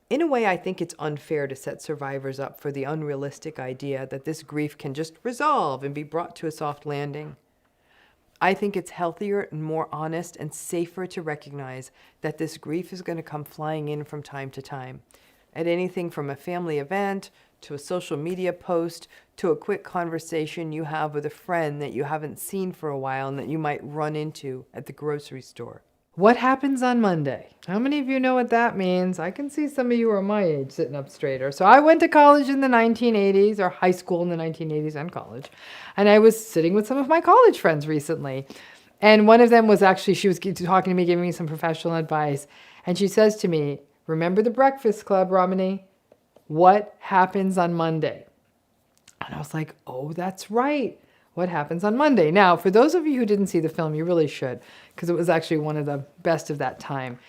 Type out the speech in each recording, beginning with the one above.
In a way, I think it's unfair to set survivors up for the unrealistic idea that this grief can just resolve and be brought to a soft landing. I think it's healthier and more honest and safer to recognize that this grief is going to come flying in from time to time. At anything from a family event, to a social media post, to a quick conversation you have with a friend that you haven't seen for a while and that you might run into at the grocery store. What happens on Monday? How many of you know what that means? I can see some of you are my age sitting up straighter. So I went to college in the 1980s, or high school in the 1980s and college. And I was sitting with some of my college friends recently. And one of them was actually, she was talking to me, giving me some professional advice. And she says to me, remember the Breakfast Club, Ramani? What happens on Monday? And I was like, oh, that's right. What happens on Monday? Now, for those of you who didn't see the film, you really should, because it was actually one of the best of that time.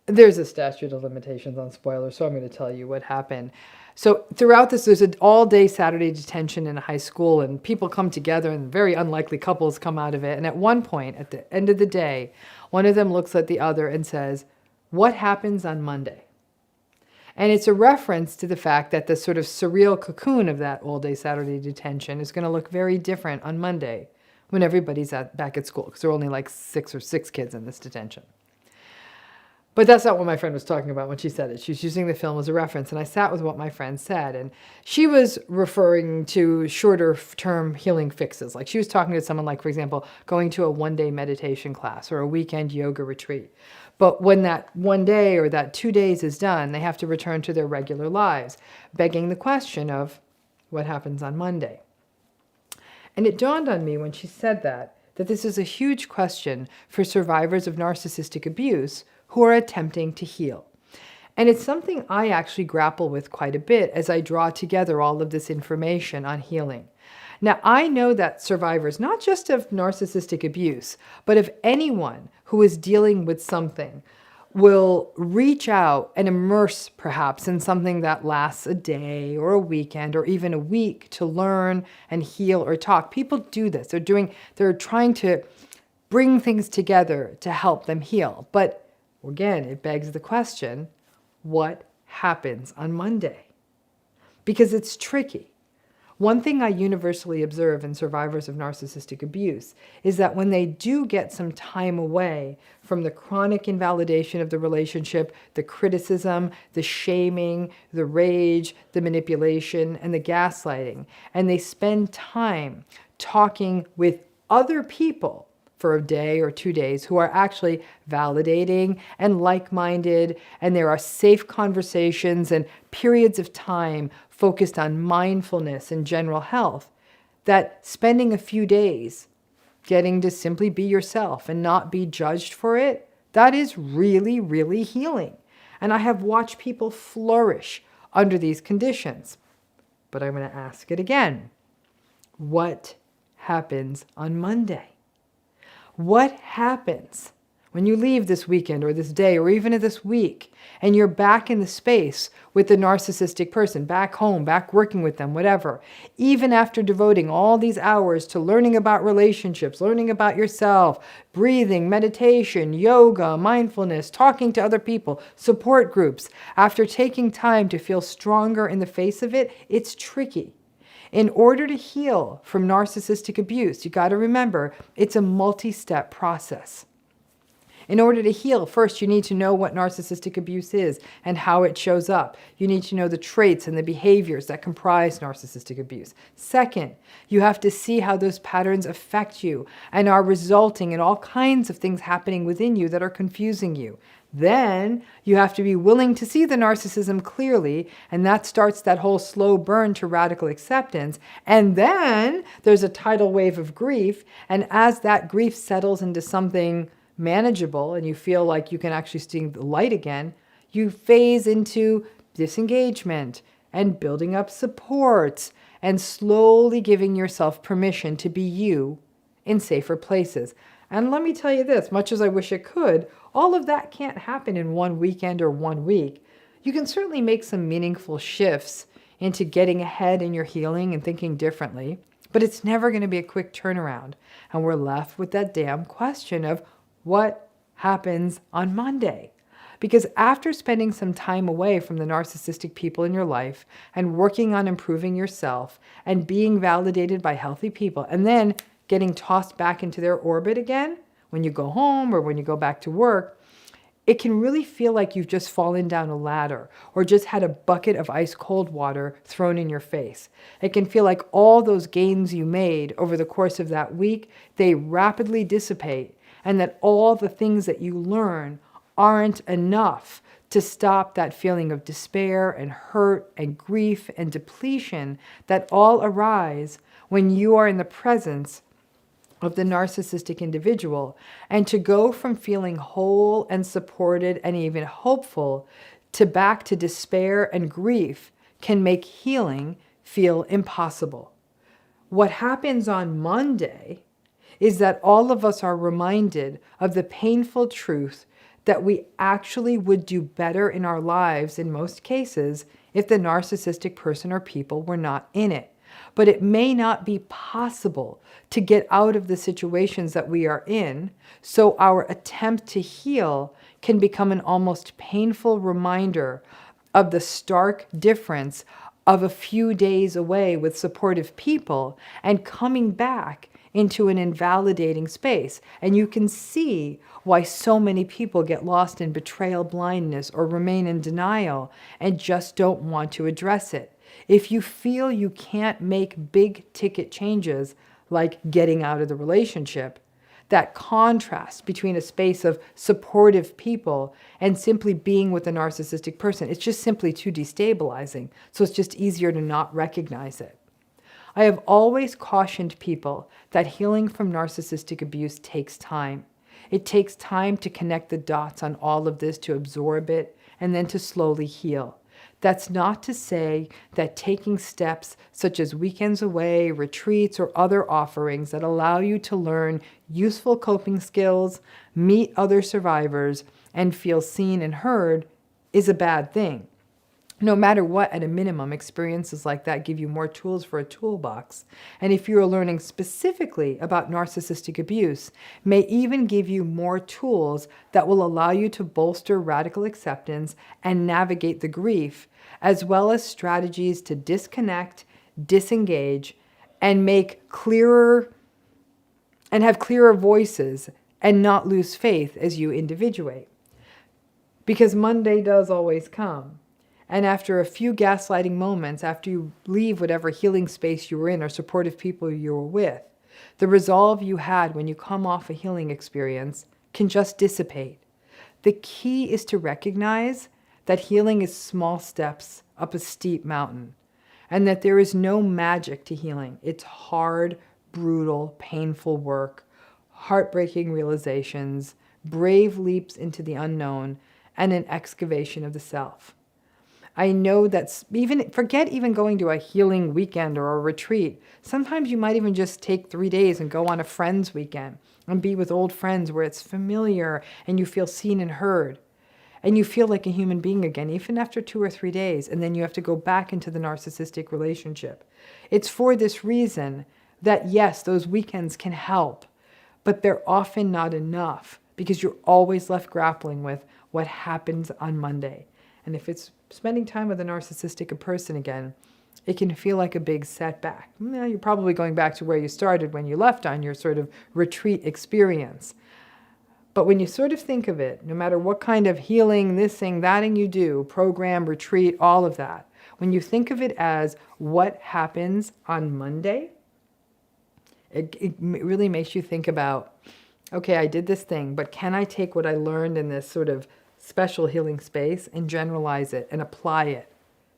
There's a statute of limitations on spoilers, so I'm going to tell you what happened. So throughout this, there's an all-day Saturday detention in a high school, and people come together, and very unlikely couples come out of it. And at one point, at the end of the day, one of them looks at the other and says, what happens on Monday? And it's a reference to the fact that the sort of surreal cocoon of that all-day Saturday detention is going to look very different on Monday when everybody's back at school, because there are only like six kids in this detention. But that's not what my friend was talking about when she said it. She was using the film as a reference, and I sat with what my friend said, and she was referring to shorter-term healing fixes. Like she was talking to someone like, for example, going to a one-day meditation class or a weekend yoga retreat. But when that one day or that 2 days is done, they have to return to their regular lives, begging the question of what happens on Monday. And it dawned on me when she said that this is a huge question for survivors of narcissistic abuse who are attempting to heal. And it's something I actually grapple with quite a bit as I draw together all of this information on healing. Now, I know that survivors, not just of narcissistic abuse, but of anyone who is dealing with something, will reach out and immerse perhaps in something that lasts a day or a weekend or even a week to learn and heal or talk. People do this. They're trying to bring things together to help them heal. But again, it begs the question, what happens on Monday? Because it's tricky. One thing I universally observe in survivors of narcissistic abuse is that when they do get some time away from the chronic invalidation of the relationship, the criticism, the shaming, the rage, the manipulation, and the gaslighting, and they spend time talking with other people for a day or 2 days who are actually validating and like-minded, and there are safe conversations and periods of time focused on mindfulness and general health, that spending a few days getting to simply be yourself and not be judged for it, that is really, really healing. And I have watched people flourish under these conditions. But I'm going to ask it again. What happens on Monday? What happens when you leave this weekend or this day or even this week and you're back in the space with the narcissistic person, back home, back working with them, whatever, even after devoting all these hours to learning about relationships, learning about yourself, breathing, meditation, yoga, mindfulness, talking to other people, support groups, after taking time to feel stronger in the face of it, it's tricky. In order to heal from narcissistic abuse, you got to remember it's a multi-step process. In order to heal, first you need to know what narcissistic abuse is and how it shows up. You need to know the traits and the behaviors that comprise narcissistic abuse. Second, you have to see how those patterns affect you and are resulting in all kinds of things happening within you that are confusing you. Then you have to be willing to see the narcissism clearly, and that starts that whole slow burn to radical acceptance. And then there's a tidal wave of grief, and as that grief settles into something manageable and you feel like you can actually see the light again, you phase into disengagement and building up support and slowly giving yourself permission to be you in safer places. And let me tell you this, much as I wish it could, all of that can't happen in one weekend or 1 week. You can certainly make some meaningful shifts into getting ahead in your healing and thinking differently, but it's never going to be a quick turnaround. And we're left with that damn question of what happens on Monday? Because after spending some time away from the narcissistic people in your life and working on improving yourself and being validated by healthy people and then getting tossed back into their orbit again when you go home or when you go back to work, it can really feel like you've just fallen down a ladder or just had a bucket of ice cold water thrown in your face. It can feel like all those gains you made over the course of that week, they rapidly dissipate, and that all the things that you learn aren't enough to stop that feeling of despair and hurt and grief and depletion that all arise when you are in the presence of the narcissistic individual, and to go from feeling whole and supported and even hopeful to back to despair and grief can make healing feel impossible. What happens on Monday is that all of us are reminded of the painful truth that we actually would do better in our lives in most cases if the narcissistic person or people were not in it. But it may not be possible to get out of the situations that we are in, so our attempt to heal can become an almost painful reminder of the stark difference of a few days away with supportive people and coming back into an invalidating space. And you can see why so many people get lost in betrayal blindness or remain in denial and just don't want to address it. If you feel you can't make big ticket changes like getting out of the relationship, that contrast between a space of supportive people and simply being with a narcissistic person, it's just simply too destabilizing. So it's just easier to not recognize it. I have always cautioned people that healing from narcissistic abuse takes time. It takes time to connect the dots on all of this, to absorb it, and then to slowly heal. That's not to say that taking steps such as weekends away, retreats, or other offerings that allow you to learn useful coping skills, meet other survivors, and feel seen and heard is a bad thing. No matter what, at a minimum, experiences like that give you more tools for a toolbox. And if you're learning specifically about narcissistic abuse, may even give you more tools that will allow you to bolster radical acceptance and navigate the grief, as well as strategies to disconnect, disengage, and make clearer and have clearer voices and not lose faith as you individuate. Because Monday does always come. And after a few gaslighting moments, after you leave whatever healing space you were in or supportive people you were with, the resolve you had when you come off a healing experience can just dissipate. The key is to recognize that healing is small steps up a steep mountain, and that there is no magic to healing. It's hard, brutal, painful work, heartbreaking realizations, brave leaps into the unknown, and an excavation of the self. I know that forget even going to a healing weekend or a retreat. Sometimes you might even just take 3 days and go on a friend's weekend and be with old friends where it's familiar and you feel seen and heard. And you feel like a human being again, even after 2 or 3 days, and then you have to go back into the narcissistic relationship. It's for this reason that, yes, those weekends can help, but they're often not enough because you're always left grappling with what happens on Monday. And if it's spending time with a narcissistic person again, it can feel like a big setback. Well, you're probably going back to where you started when you left on your sort of retreat experience. But when you sort of think of it, no matter what kind of healing, this thing, that thing you do, program, retreat, all of that, when you think of it as what happens on Monday, it really makes you think about, okay, I did this thing, but can I take what I learned in this sort of special healing space and generalize it and apply it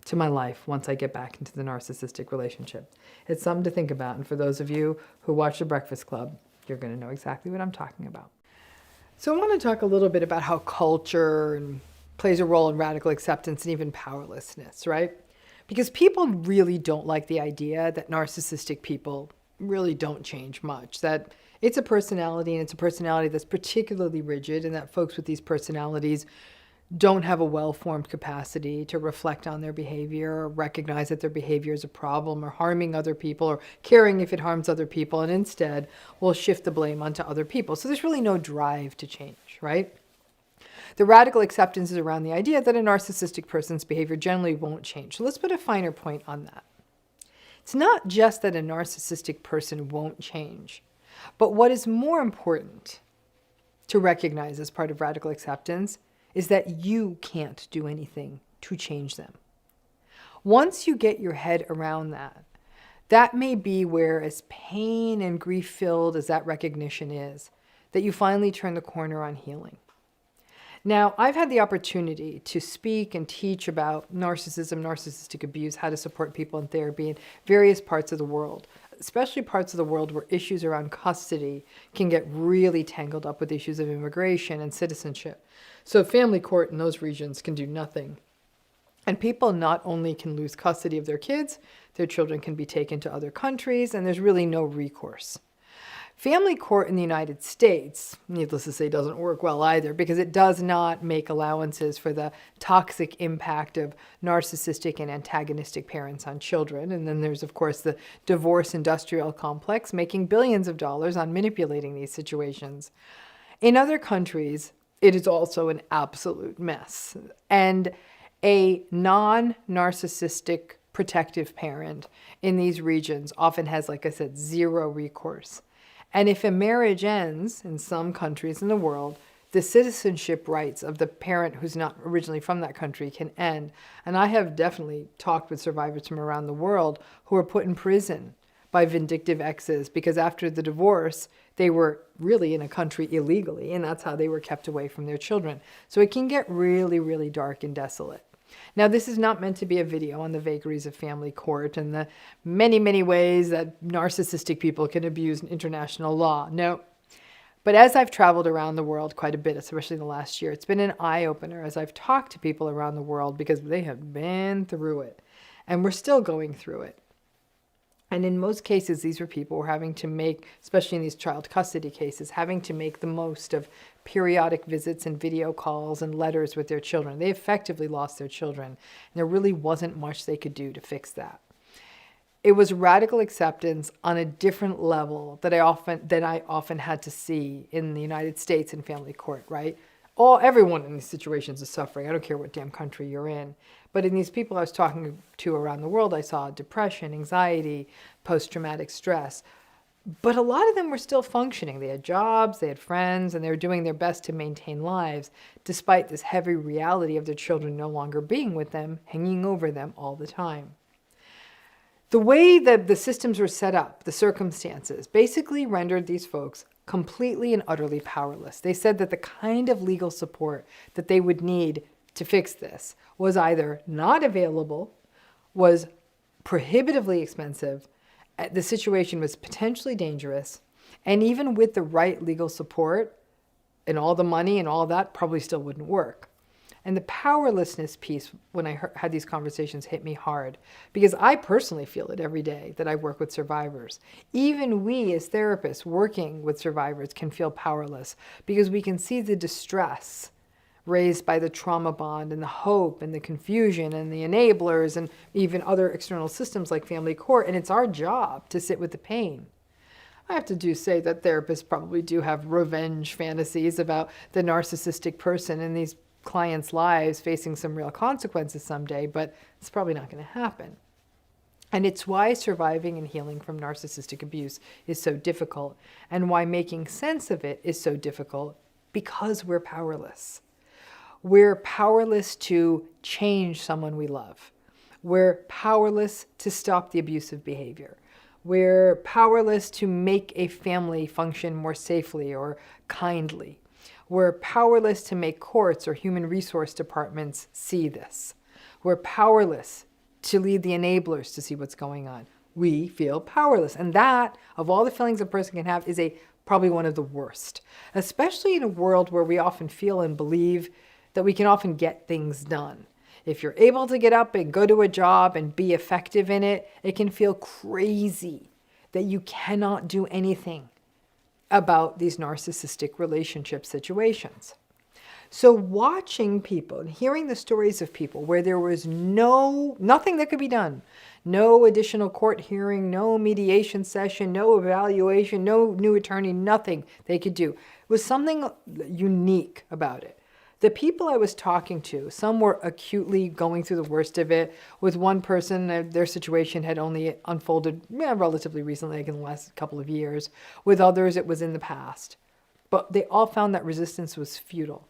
to my life once I get back into the narcissistic relationship? It's something to think about. And for those of you who watch The Breakfast Club, you're going to know exactly what I'm talking about. So I want to talk a little bit about how culture plays a role in radical acceptance and even powerlessness, right? Because people really don't like the idea that narcissistic people really don't change much, that it's a personality, and it's a personality that's particularly rigid, and that folks with these personalities don't have a well-formed capacity to reflect on their behavior or recognize that their behavior is a problem or harming other people or caring if it harms other people, and instead will shift the blame onto other people. So there's really no drive to change, right? The radical acceptance is around the idea that a narcissistic person's behavior generally won't change. So let's put a finer point on that. It's not just that a narcissistic person won't change, but what is more important to recognize as part of radical acceptance is that you can't do anything to change them. Once you get your head around that, that may be where, as pain and grief-filled as that recognition is, that you finally turn the corner on healing. Now, I've had the opportunity to speak and teach about narcissism, narcissistic abuse, how to support people in therapy in various parts of the world, especially parts of the world where issues around custody can get really tangled up with issues of immigration and citizenship. So family court in those regions can do nothing. And people not only can lose custody of their kids, their children can be taken to other countries, and there's really no recourse. Family court in the United States, needless to say, doesn't work well either, because it does not make allowances for the toxic impact of narcissistic and antagonistic parents on children. And then there's, of course, the divorce industrial complex making billions of dollars on manipulating these situations. In other countries, it is also an absolute mess. And a non-narcissistic protective parent in these regions often has, like I said, zero recourse. And if a marriage ends in some countries in the world, the citizenship rights of the parent who's not originally from that country can end. And I have definitely talked with survivors from around the world who were put in prison by vindictive exes because after the divorce, they were really in a country illegally, and that's how they were kept away from their children. So it can get really, really dark and desolate. Now, this is not meant to be a video on the vagaries of family court and the many, many ways that narcissistic people can abuse international law. No. But as I've traveled around the world quite a bit, especially in the last year, it's been an eye-opener as I've talked to people around the world because they have been through it. And we're still going through it. And in most cases, these were people who were having to make, especially in these child custody cases, having to make the most of periodic visits and video calls and letters with their children. They effectively lost their children, and there really wasn't much they could do to fix that. It was radical acceptance on a different level that I often had to see in the United States in family court, right? Everyone in these situations is suffering. I don't care what damn country you're in. But in these people I was talking to around the world, I saw depression, anxiety, post-traumatic stress. But a lot of them were still functioning. They had jobs, they had friends, and they were doing their best to maintain lives, despite this heavy reality of their children no longer being with them, hanging over them all the time. The way that the systems were set up, the circumstances, basically rendered these folks completely and utterly powerless. They said that the kind of legal support that they would need to fix this was either not available, was prohibitively expensive, the situation was potentially dangerous, and even with the right legal support and all the money and all that, probably still wouldn't work. And the powerlessness piece, when I had these conversations, hit me hard because I personally feel it every day that I work with survivors. Even we as therapists working with survivors can feel powerless because we can see the distress raised by the trauma bond and the hope and the confusion and the enablers and even other external systems like family court. And it's our job to sit with the pain. I have to say that therapists probably do have revenge fantasies about the narcissistic person in these clients' lives facing some real consequences someday, but it's probably not going to happen. And it's why surviving and healing from narcissistic abuse is so difficult, and why making sense of it is so difficult, because we're powerless. We're powerless to change someone we love. We're powerless to stop the abusive behavior. We're powerless to make a family function more safely or kindly. We're powerless to make courts or human resource departments see this. We're powerless to lead the enablers to see what's going on. We feel powerless. And that, of all the feelings a person can have, is probably one of the worst, especially in a world where we often feel and believe that we can often get things done. If you're able to get up and go to a job and be effective in it, it can feel crazy that you cannot do anything about these narcissistic relationship situations. So watching people and hearing the stories of people where there was nothing that could be done, no additional court hearing, no mediation session, no evaluation, no new attorney, nothing they could do, was something unique about it. The people I was talking to, some were acutely going through the worst of it. With one person, their situation had only unfolded relatively recently, like in the last couple of years. With others, it was in the past. But they all found that resistance was futile.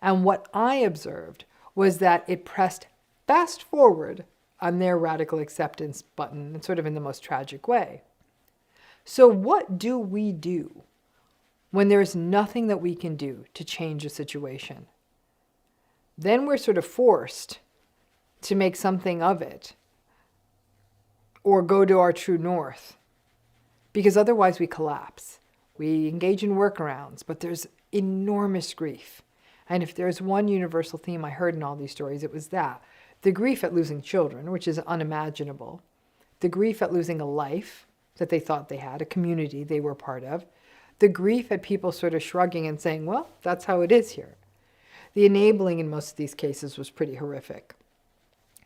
And what I observed was that it pressed fast forward on their radical acceptance button, and sort of in the most tragic way. So what do we do when there's nothing that we can do to change a situation? Then we're sort of forced to make something of it or go to our true north, because otherwise we collapse. We engage in workarounds, but there's enormous grief. And if there's one universal theme I heard in all these stories, it was that. The grief at losing children, which is unimaginable. The grief at losing a life that they thought they had, a community they were part of. The grief at people sort of shrugging and saying, well, that's how it is here. The enabling in most of these cases was pretty horrific.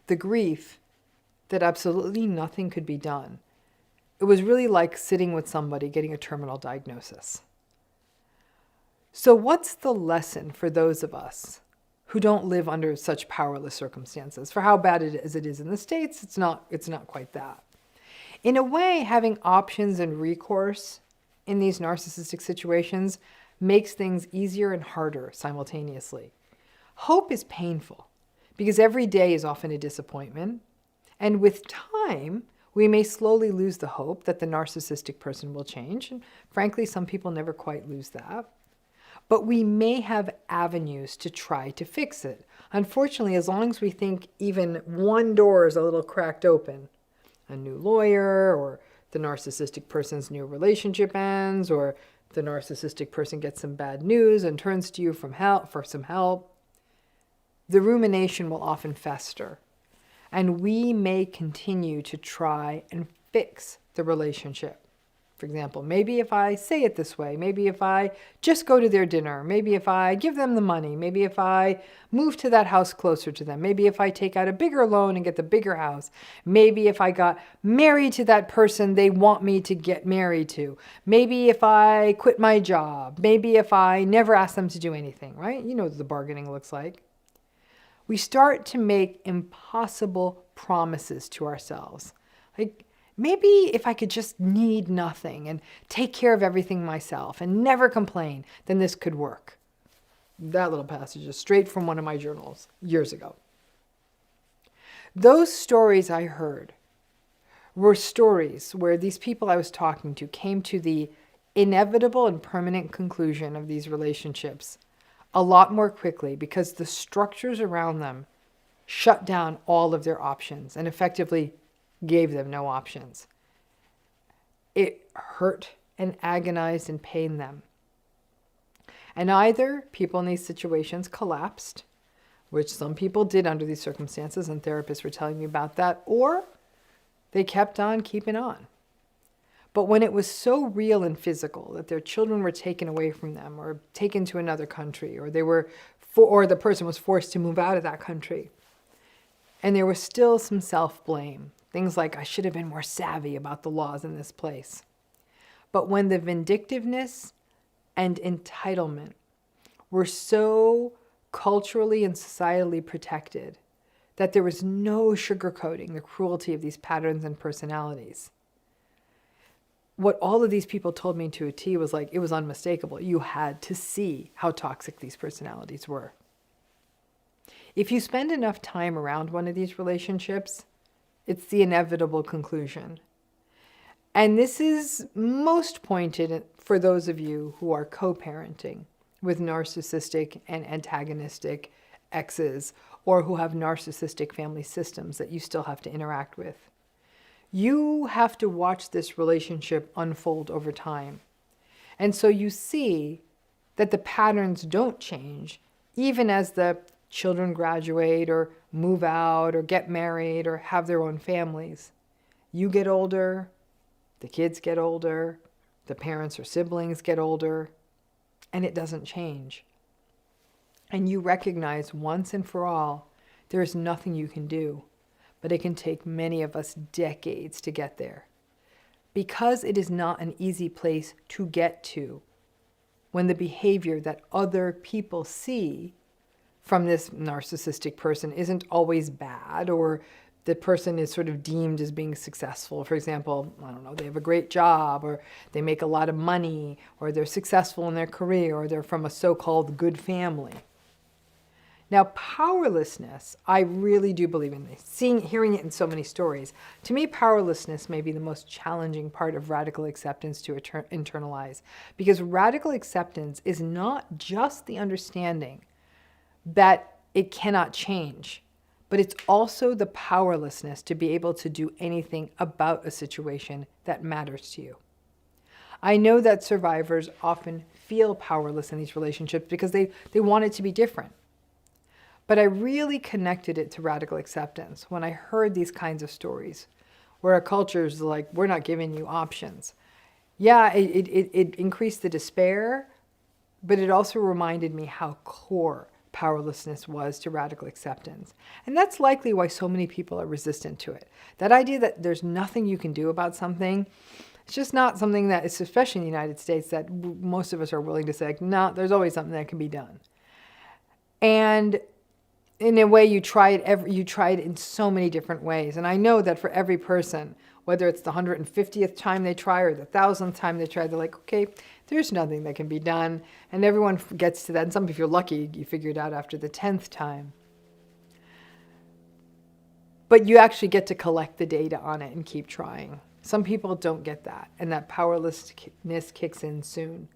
The grief that absolutely nothing could be done. It was really like sitting with somebody getting a terminal diagnosis. So what's the lesson for those of us who don't live under such powerless circumstances? For how bad it is in the States, it's not quite that. In a way, having options and recourse in these narcissistic situations makes things easier and harder simultaneously. Hope is painful because every day is often a disappointment. And with time, we may slowly lose the hope that the narcissistic person will change. And frankly, some people never quite lose that. But we may have avenues to try to fix it. Unfortunately, as long as we think even one door is a little cracked open, a new lawyer, or the narcissistic person's new relationship ends, or the narcissistic person gets some bad news and turns to you for some help, the rumination will often fester. And we may continue to try and fix the relationship. For example, maybe if I say it this way, maybe if I just go to their dinner, maybe if I give them the money, maybe if I move to that house closer to them, maybe if I take out a bigger loan and get the bigger house, maybe if I got married to that person they want me to get married to, maybe if I quit my job, maybe if I never ask them to do anything, right? You know what the bargaining looks like. We start to make impossible promises to ourselves. Like, maybe if I could just need nothing and take care of everything myself and never complain, then this could work. That little passage is straight from one of my journals years ago. Those stories I heard were stories where these people I was talking to came to the inevitable and permanent conclusion of these relationships a lot more quickly because the structures around them shut down all of their options and effectively gave them no options. It hurt and agonized and pained them. And either people in these situations collapsed, which some people did under these circumstances, and therapists were telling me about that, or they kept on keeping on. But when it was so real and physical that their children were taken away from them or taken to another country, or or the person was forced to move out of that country, and there was still some self-blame, things like, I should have been more savvy about the laws in this place. But when the vindictiveness and entitlement were so culturally and societally protected that there was no sugarcoating the cruelty of these patterns and personalities, what all of these people told me to a T was like, it was unmistakable. You had to see how toxic these personalities were. If you spend enough time around one of these relationships, it's the inevitable conclusion. And this is most pointed for those of you who are co-parenting with narcissistic and antagonistic exes, or who have narcissistic family systems that you still have to interact with. You have to watch this relationship unfold over time. And so you see that the patterns don't change, even as the children graduate or move out or get married or have their own families. You get older, the kids get older, the parents or siblings get older, and it doesn't change. And you recognize once and for all, there's nothing you can do. But it can take many of us decades to get there. Because it is not an easy place to get to when the behavior that other people see from this narcissistic person isn't always bad, or the person is sort of deemed as being successful. For example, I don't know, they have a great job, or they make a lot of money, or they're successful in their career, or they're from a so-called good family. Now, powerlessness, I really do believe in this. Hearing it in so many stories, to me, powerlessness may be the most challenging part of radical acceptance to internalize, because radical acceptance is not just the understanding that it cannot change, but it's also the powerlessness to be able to do anything about a situation that matters to you. I know that survivors often feel powerless in these relationships because they want it to be different. But I really connected it to radical acceptance when I heard these kinds of stories where a culture is like, we're not giving you options. Yeah, it increased the despair, but it also reminded me how core powerlessness was to radical acceptance. And that's likely why so many people are resistant to it. That idea that there's nothing you can do about something, it's just not something that, especially in the United States, that most of us are willing to say, no, there's always something that can be done. And in a way, you try it in so many different ways. And I know that for every person, whether it's the 150th time they try or the 1000th time they try, they're like, okay, there's nothing that can be done. And everyone gets to that. And some, if you're lucky, you figure it out after the 10th time. But you actually get to collect the data on it and keep trying. Some people don't get that. And that powerlessness kicks in soon.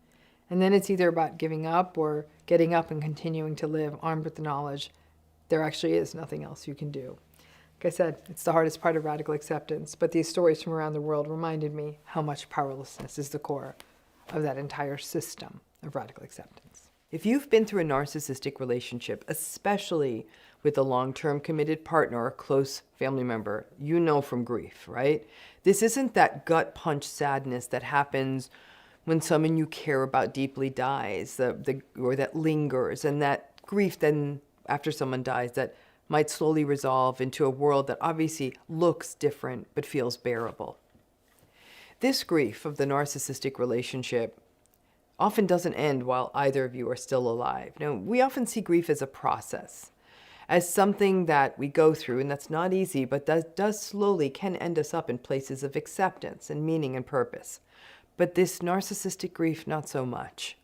And then it's either about giving up or getting up and continuing to live armed with the knowledge there actually is nothing else you can do. Like I said, it's the hardest part of radical acceptance, but these stories from around the world reminded me how much powerlessness is the core of that entire system of radical acceptance. If you've been through a narcissistic relationship, especially with a long-term committed partner or close family member, you know from grief, right? This isn't that gut punch sadness that happens when someone you care about deeply dies, or that lingers, and that grief then after someone dies that might slowly resolve into a world that obviously looks different but feels bearable. This grief of the narcissistic relationship often doesn't end while either of you are still alive. Now, we often see grief as a process, as something that we go through, and that's not easy, but that does slowly can end us up in places of acceptance and meaning and purpose. But this narcissistic grief, not so much.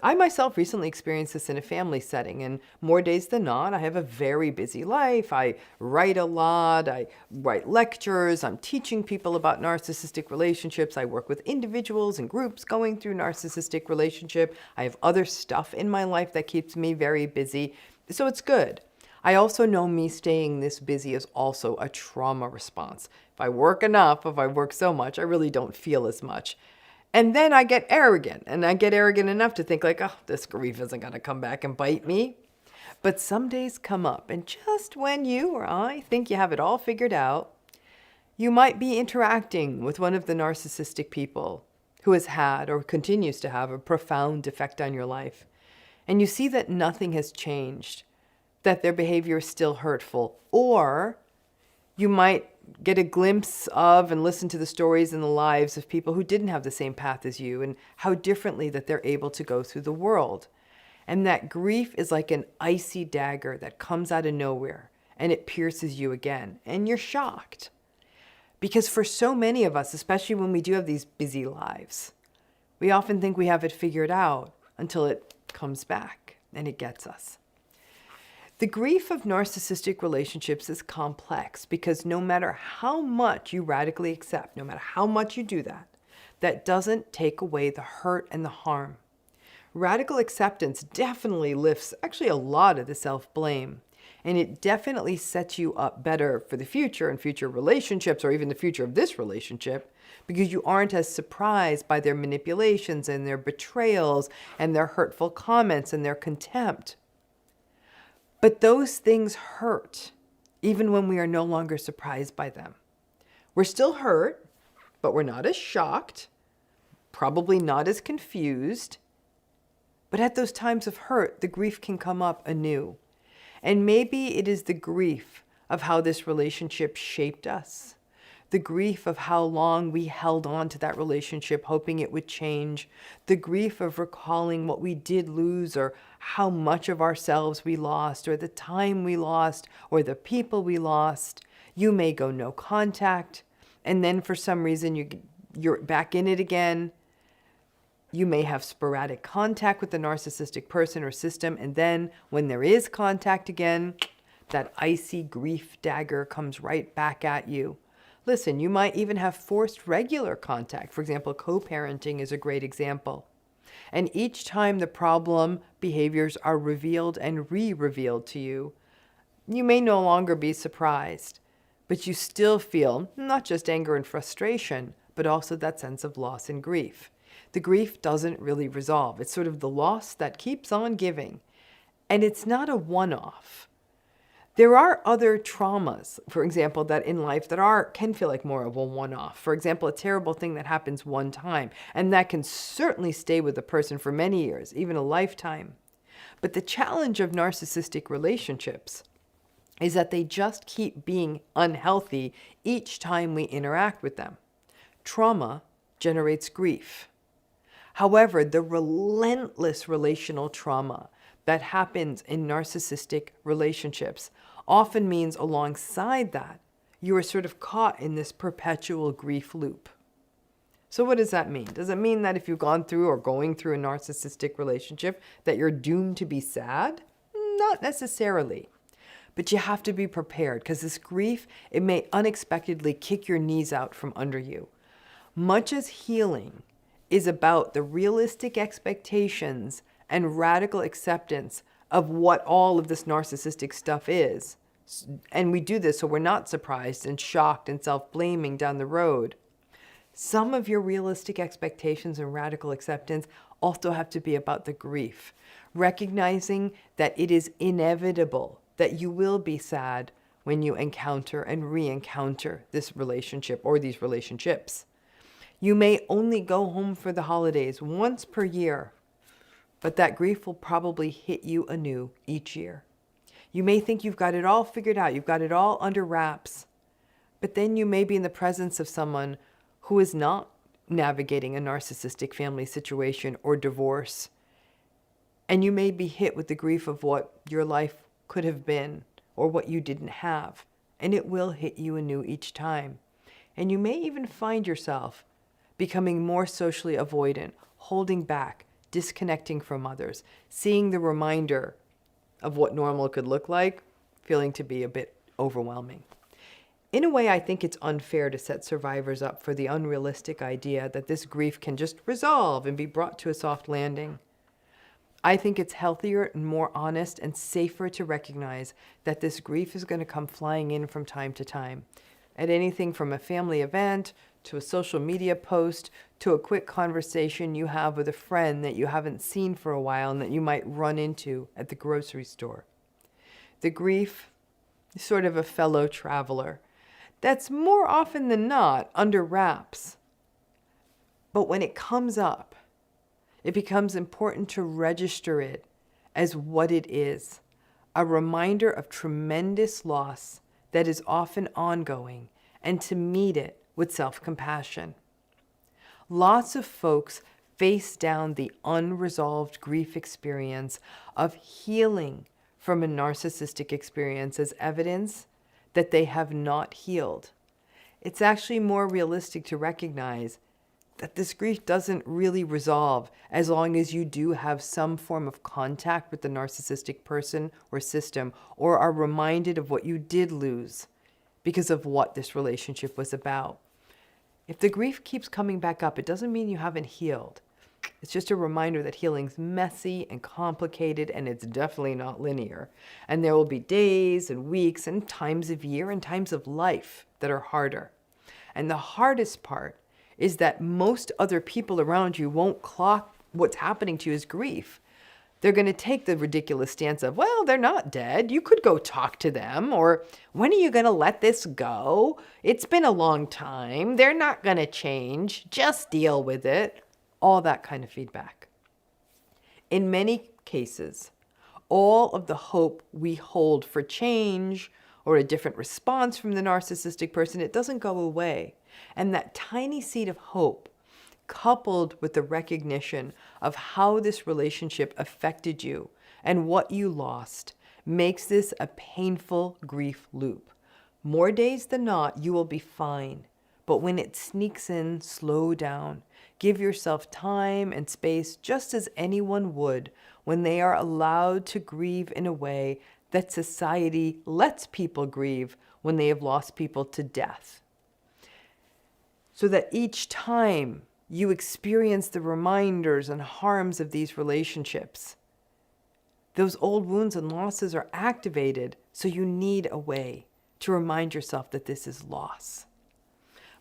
I myself recently experienced this in a family setting, and more days than not, I have a very busy life. I write a lot, I write lectures, I'm teaching people about narcissistic relationships, I work with individuals and groups going through narcissistic relationship. I have other stuff in my life that keeps me very busy, so it's good. I also know me staying this busy is also a trauma response. If I work enough, if I work so much, I really don't feel as much. And then I get arrogant, and I get arrogant enough to think like, oh, this grief isn't going to come back and bite me. But some days come up, and just when you or I think you have it all figured out, you might be interacting with one of the narcissistic people who has had or continues to have a profound effect on your life. And you see that nothing has changed, that their behavior is still hurtful, or you might get a glimpse of and listen to the stories and the lives of people who didn't have the same path as you and how differently that they're able to go through the world. And that grief is like an icy dagger that comes out of nowhere and it pierces you again. And you're shocked. Because for so many of us, especially when we do have these busy lives, we often think we have it figured out until it comes back and it gets us. The grief of narcissistic relationships is complex because no matter how much you radically accept, no matter how much you do that, that doesn't take away the hurt and the harm. Radical acceptance definitely lifts actually a lot of the self-blame, and it definitely sets you up better for the future and future relationships, or even the future of this relationship, because you aren't as surprised by their manipulations and their betrayals and their hurtful comments and their contempt. But those things hurt, even when we are no longer surprised by them. We're still hurt, but we're not as shocked, probably not as confused. But at those times of hurt, the grief can come up anew. And maybe it is the grief of how this relationship shaped us, the grief of how long we held on to that relationship, hoping it would change, the grief of recalling what we did lose or how much of ourselves we lost or the time we lost or the people we lost. You may go no contact, and then for some reason you're back in it again. You may have sporadic contact with the narcissistic person or system, and then when there is contact again, that icy grief dagger comes right back at you. Listen, you might even have forced regular contact. For example, co-parenting is a great example. And each time the problem behaviors are revealed and re-revealed to you, you may no longer be surprised, but you still feel not just anger and frustration, but also that sense of loss and grief. The grief doesn't really resolve. It's sort of the loss that keeps on giving. And it's not a one-off. There are other traumas, for example, that in life that can feel like more of a one-off. For example, a terrible thing that happens one time, and that can certainly stay with a person for many years, even a lifetime. But the challenge of narcissistic relationships is that they just keep being unhealthy each time we interact with them. Trauma generates grief. However, the relentless relational trauma that happens in narcissistic relationships often means alongside that, you are sort of caught in this perpetual grief loop. So what does that mean? Does it mean that if you've gone through or going through a narcissistic relationship that you're doomed to be sad? Not necessarily. But you have to be prepared because this grief, it may unexpectedly kick your knees out from under you. Much as healing is about the realistic expectations and radical acceptance of what all of this narcissistic stuff is. And we do this so we're not surprised and shocked and self-blaming down the road. Some of your realistic expectations and radical acceptance also have to be about the grief, recognizing that it is inevitable that you will be sad when you encounter and re-encounter this relationship or these relationships. You may only go home for the holidays once per year, but that grief will probably hit you anew each year. You may think you've got it all figured out, you've got it all under wraps, but then you may be in the presence of someone who is not navigating a narcissistic family situation or divorce, and you may be hit with the grief of what your life could have been or what you didn't have, and it will hit you anew each time. And you may even find yourself becoming more socially avoidant, holding back, disconnecting from others, seeing the reminder of what normal could look like, feeling to be a bit overwhelming. In a way, I think it's unfair to set survivors up for the unrealistic idea that this grief can just resolve and be brought to a soft landing. I think it's healthier and more honest and safer to recognize that this grief is going to come flying in from time to time. At anything from a family event, to a social media post, to a quick conversation you have with a friend that you haven't seen for a while and that you might run into at the grocery store. The grief is sort of a fellow traveler that's more often than not under wraps. But when it comes up, it becomes important to register it as what it is, a reminder of tremendous loss that is often ongoing, and to meet it with self-compassion. Lots of folks face down the unresolved grief experience of healing from a narcissistic experience as evidence that they have not healed. It's actually more realistic to recognize that this grief doesn't really resolve as long as you do have some form of contact with the narcissistic person or system, or are reminded of what you did lose because of what this relationship was about. If the grief keeps coming back up, it doesn't mean you haven't healed. It's just a reminder that healing's messy and complicated, and it's definitely not linear. And there will be days and weeks and times of year and times of life that are harder. And the hardest part is that most other people around you won't clock what's happening to you as grief. They're going to take the ridiculous stance of, well, they're not dead. You could go talk to them. Or, when are you going to let this go? It's been a long time. They're not going to change. Just deal with it. All that kind of feedback. In many cases, all of the hope we hold for change or a different response from the narcissistic person, it doesn't go away. And that tiny seed of hope, coupled with the recognition of how this relationship affected you and what you lost, makes this a painful grief loop. More days than not, you will be fine. But when it sneaks in, slow down. Give yourself time and space just as anyone would when they are allowed to grieve in a way that society lets people grieve when they have lost people to death. So that each time you experience the reminders and harms of these relationships, those old wounds and losses are activated, so you need a way to remind yourself that this is loss.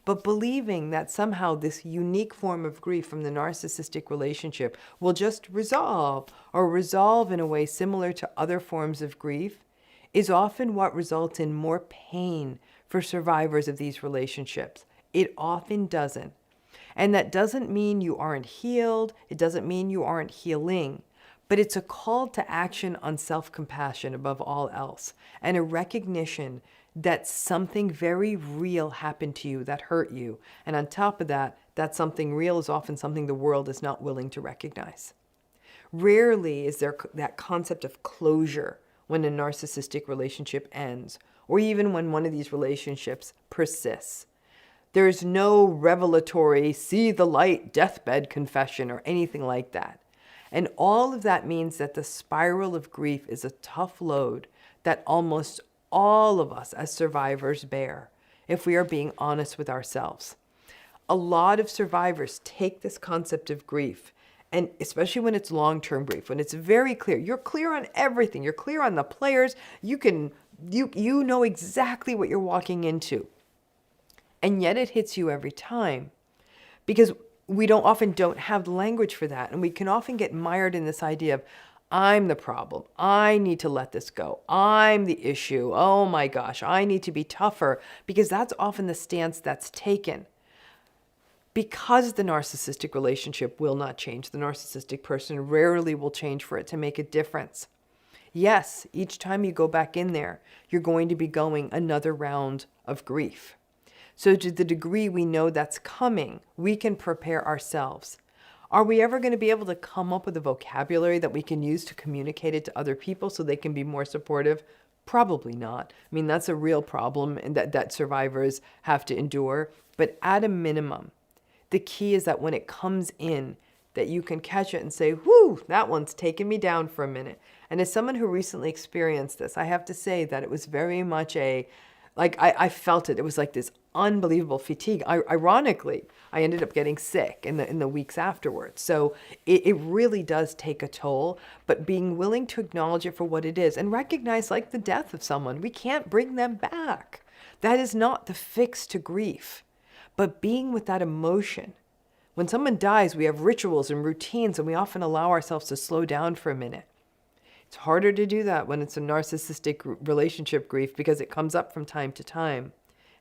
But believing that somehow this unique form of grief from the narcissistic relationship will just resolve in a way similar to other forms of grief is often what results in more pain for survivors of these relationships. It often doesn't. And that doesn't mean you aren't healed. It doesn't mean you aren't healing. But it's a call to action on self-compassion above all else, and a recognition that something very real happened to you that hurt you. And on top of that, that something real is often something the world is not willing to recognize. Rarely is there that concept of closure when a narcissistic relationship ends, or even when one of these relationships persists. There's no revelatory, see the light, deathbed confession or anything like that. And all of that means that the spiral of grief is a tough load that almost all of us as survivors bear, if we are being honest with ourselves. A lot of survivors take this concept of grief, and especially when it's long-term grief, when it's very clear, you're clear on everything, you're clear on the players, you know exactly what you're walking into. And yet it hits you every time, because we often don't have the language for that. And we can often get mired in this idea of, I'm the problem. I need to let this go. I'm the issue. Oh my gosh, I need to be tougher, because that's often the stance that's taken. Because the narcissistic relationship will not change. The narcissistic person rarely will change for it to make a difference. Yes, each time you go back in there, you're going to be going another round of grief. So to the degree we know that's coming, we can prepare ourselves. Are we ever going to be able to come up with a vocabulary that we can use to communicate it to other people so they can be more supportive? Probably not. I mean, that's a real problem and that survivors have to endure. But at a minimum, the key is that when it comes in, that you can catch it and say, whoo, that one's taken me down for a minute. And as someone who recently experienced this, I have to say that it was very much I felt it. It was like this unbelievable fatigue. Ironically, I ended up getting sick in the weeks afterwards. So it really does take a toll, but being willing to acknowledge it for what it is and recognize, like the death of someone, we can't bring them back. That is not the fix to grief, but being with that emotion. When someone dies, we have rituals and routines, and we often allow ourselves to slow down for a minute. It's harder to do that when it's a narcissistic relationship grief, because it comes up from time to time.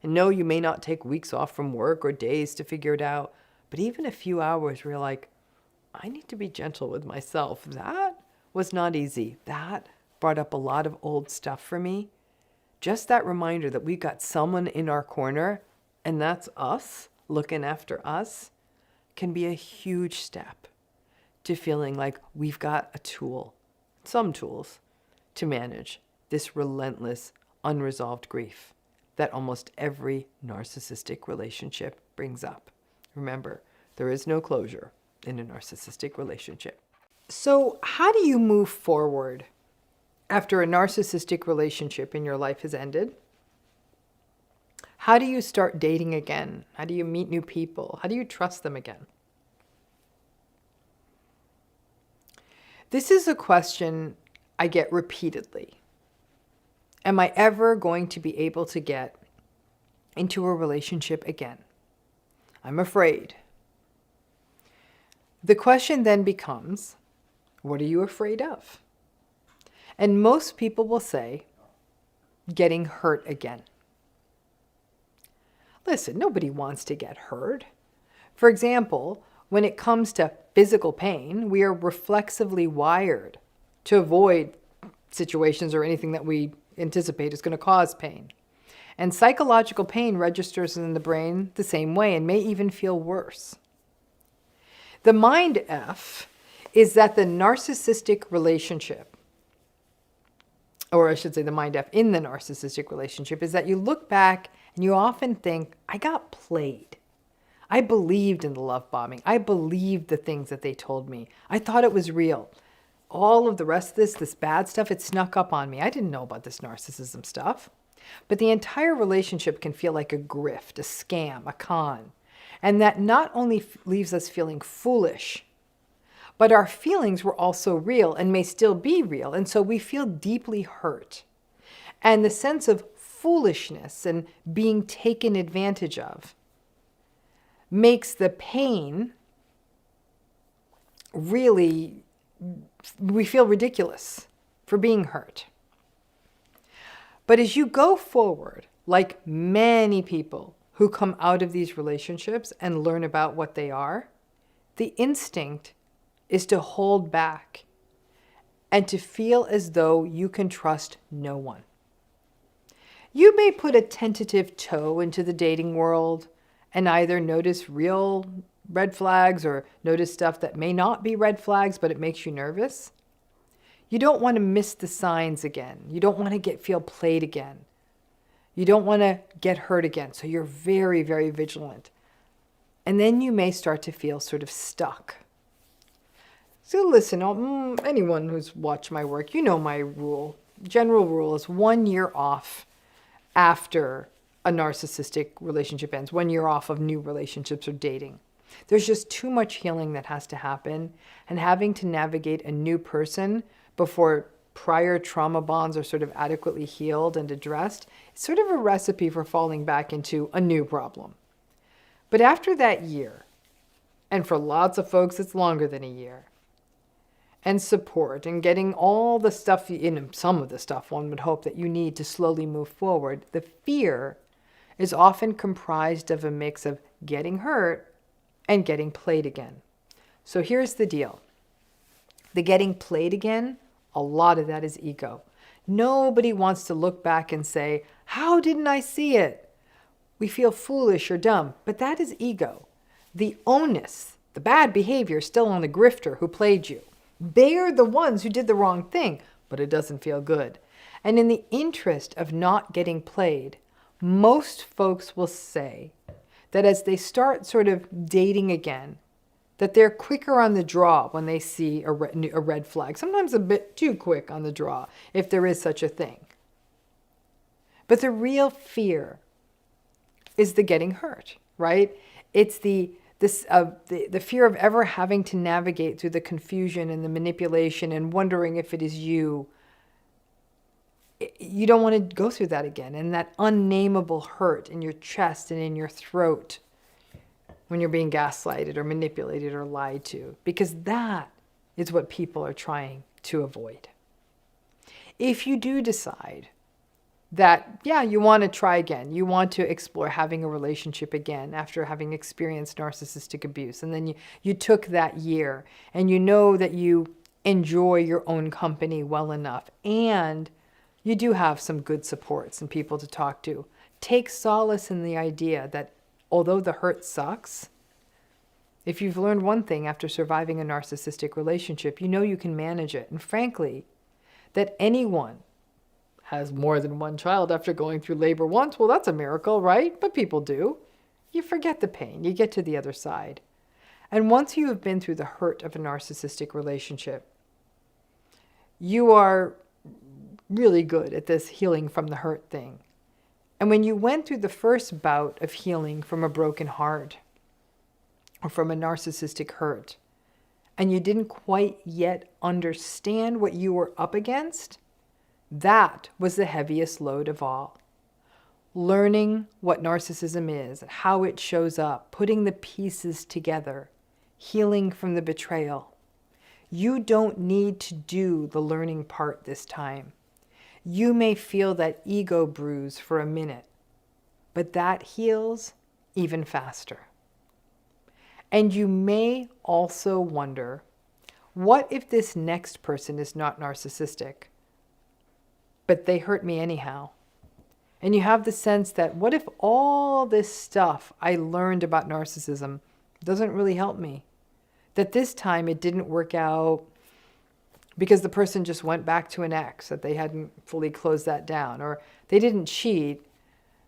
And no, you may not take weeks off from work or days to figure it out, but even a few hours where you're like, I need to be gentle with myself. That was not easy. That brought up a lot of old stuff for me. Just that reminder that we've got someone in our corner, and that's us, looking after us, can be a huge step to feeling like we've got a tool, some tools, to manage this relentless, unresolved grief that almost every narcissistic relationship brings up. Remember, there is no closure in a narcissistic relationship. So how do you move forward after a narcissistic relationship in your life has ended? How do you start dating again? How do you meet new people? How do you trust them again? This is a question I get repeatedly. Am I ever going to be able to get into a relationship again? I'm afraid. The question then becomes, what are you afraid of? And most people will say, getting hurt again. Listen, nobody wants to get hurt. For example, when it comes to physical pain, we are reflexively wired to avoid situations or anything that we anticipate is going to cause pain. And psychological pain registers in the brain the same way and may even feel worse. The mind F is that the narcissistic relationship, or I should say the mind F in the narcissistic relationship, is that you look back and you often think, I got played. I believed in the love bombing. I believed the things that they told me. I thought it was real. All of the rest of this bad stuff, it snuck up on me. I didn't know about this narcissism stuff. But the entire relationship can feel like a grift, a scam, a con. And that not only leaves us feeling foolish, but our feelings were also real and may still be real. And so we feel deeply hurt. And the sense of foolishness and being taken advantage of makes the pain really, we feel ridiculous for being hurt. But as you go forward, like many people who come out of these relationships and learn about what they are, the instinct is to hold back and to feel as though you can trust no one. You may put a tentative toe into the dating world and either notice real red flags or notice stuff that may not be red flags, but it makes you nervous. You don't want to miss the signs again. You don't want to feel played again. You don't want to get hurt again. So you're very, very vigilant. And then you may start to feel sort of stuck. So listen, anyone who's watched my work, you know my rule. General rule is 1 year off after a narcissistic relationship ends. 1 year off of new relationships or dating. There's just too much healing that has to happen. And having to navigate a new person before prior trauma bonds are sort of adequately healed and addressed, it's sort of a recipe for falling back into a new problem. But after that year, and for lots of folks it's longer than a year, and support and getting all the stuff, some of the stuff one would hope that you need to slowly move forward, the fear is often comprised of a mix of getting hurt and getting played again. So here's the deal. The getting played again, a lot of that is ego. Nobody wants to look back and say, how didn't I see it? We feel foolish or dumb, but that is ego. The onus, the bad behavior is still on the grifter who played you. They're the ones who did the wrong thing, but it doesn't feel good. And in the interest of not getting played, most folks will say that as they start sort of dating again, that they're quicker on the draw when they see a red flag. Sometimes a bit too quick on the draw, if there is such a thing. But the real fear is the getting hurt, right? It's the fear of ever having to navigate through the confusion and the manipulation and wondering if it is you. You don't want to go through that again. And that unnameable hurt in your chest and in your throat when you're being gaslighted or manipulated or lied to, because that is what people are trying to avoid. If you do decide that, yeah, you want to try again, you want to explore having a relationship again after having experienced narcissistic abuse, and then you took that year and you know that you enjoy your own company well enough and you do have some good supports and people to talk to, take solace in the idea that although the hurt sucks, if you've learned one thing after surviving a narcissistic relationship, you know you can manage it. And frankly, that anyone has more than one child after going through labor once, well, that's a miracle, right? But people do. You forget the pain. You get to the other side. And once you have been through the hurt of a narcissistic relationship, you are really good at this healing from the hurt thing. And when you went through the first bout of healing from a broken heart or from a narcissistic hurt, and you didn't quite yet understand what you were up against, that was the heaviest load of all. Learning what narcissism is, how it shows up, putting the pieces together, healing from the betrayal. You don't need to do the learning part this time. You may feel that ego bruise for a minute, but that heals even faster. And you may also wonder, what if this next person is not narcissistic? but they hurt me anyhow. And you have the sense that what if all this stuff I learned about narcissism doesn't really help me? That this time it didn't work out because the person just went back to an ex, that they hadn't fully closed that down, or they didn't cheat,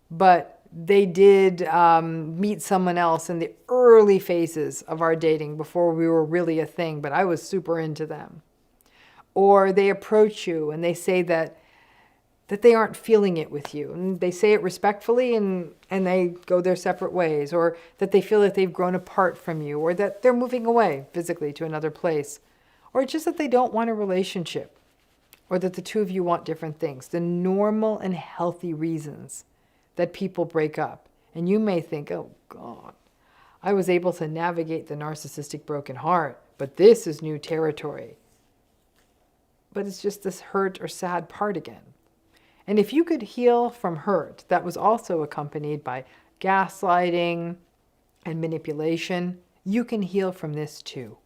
but they did meet someone else in the early phases of our dating before we were really a thing, but I was super into them. Or they approach you and they say that they aren't feeling it with you. And they say it respectfully and they go their separate ways. Or that they feel that they've grown apart from you. Or that they're moving away physically to another place. Or just that they don't want a relationship. Or that the two of you want different things. The normal and healthy reasons that people break up. And you may think, oh God, I was able to navigate the narcissistic broken heart, but this is new territory. But it's just this hurt or sad part again. And if you could heal from hurt that was also accompanied by gaslighting and manipulation, you can heal from this too.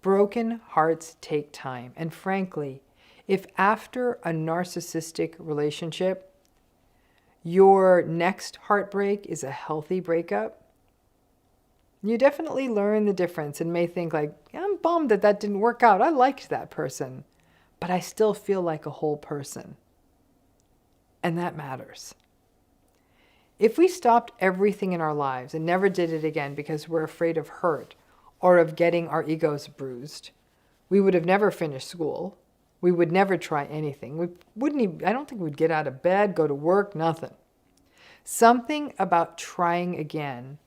Broken hearts take time. And frankly, if after a narcissistic relationship, your next heartbreak is a healthy breakup, you definitely learn the difference and may think like, I'm bummed that that didn't work out. I liked that person, but I still feel like a whole person. And that matters. If we stopped everything in our lives and never did it again because we're afraid of hurt or of getting our egos bruised, we would have never finished school. We would never try anything. We wouldn't even, I don't think we'd get out of bed, go to work, nothing. Something about trying again,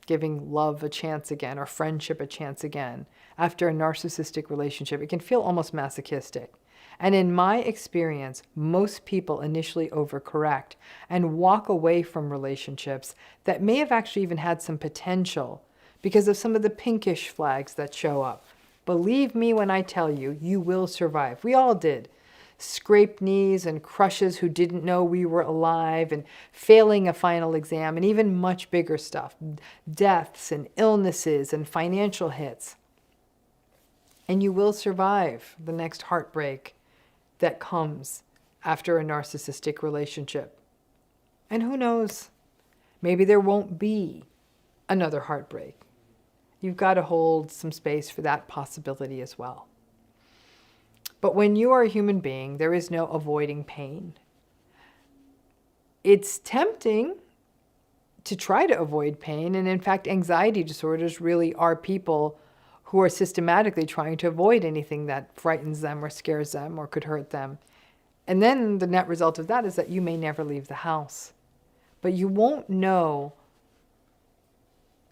giving love a chance again or friendship a chance again after a narcissistic relationship, it can feel almost masochistic. And in my experience, most people initially overcorrect and walk away from relationships that may have actually even had some potential because of some of the pinkish flags that show up. Believe me when I tell you, you will survive. We all did. Scraped knees and crushes who didn't know we were alive and failing a final exam and even much bigger stuff. Deaths and illnesses and financial hits. And you will survive the next heartbreak that comes after a narcissistic relationship. And who knows, maybe there won't be another heartbreak. You've got to hold some space for that possibility as well. But when you are a human being, there is no avoiding pain. It's tempting to try to avoid pain, and in fact, anxiety disorders really are people who are systematically trying to avoid anything that frightens them or scares them or could hurt them. And then the net result of that is that you may never leave the house. But you won't know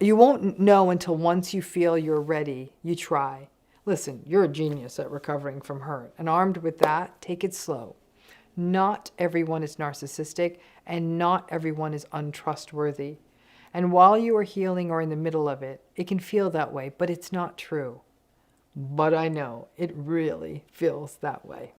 until once you feel you're ready, you try. Listen, you're a genius at recovering from hurt. And armed with that, take it slow. Not everyone is narcissistic and not everyone is untrustworthy. And while you are healing or in the middle of it, it can feel that way, but it's not true. But I know it really feels that way.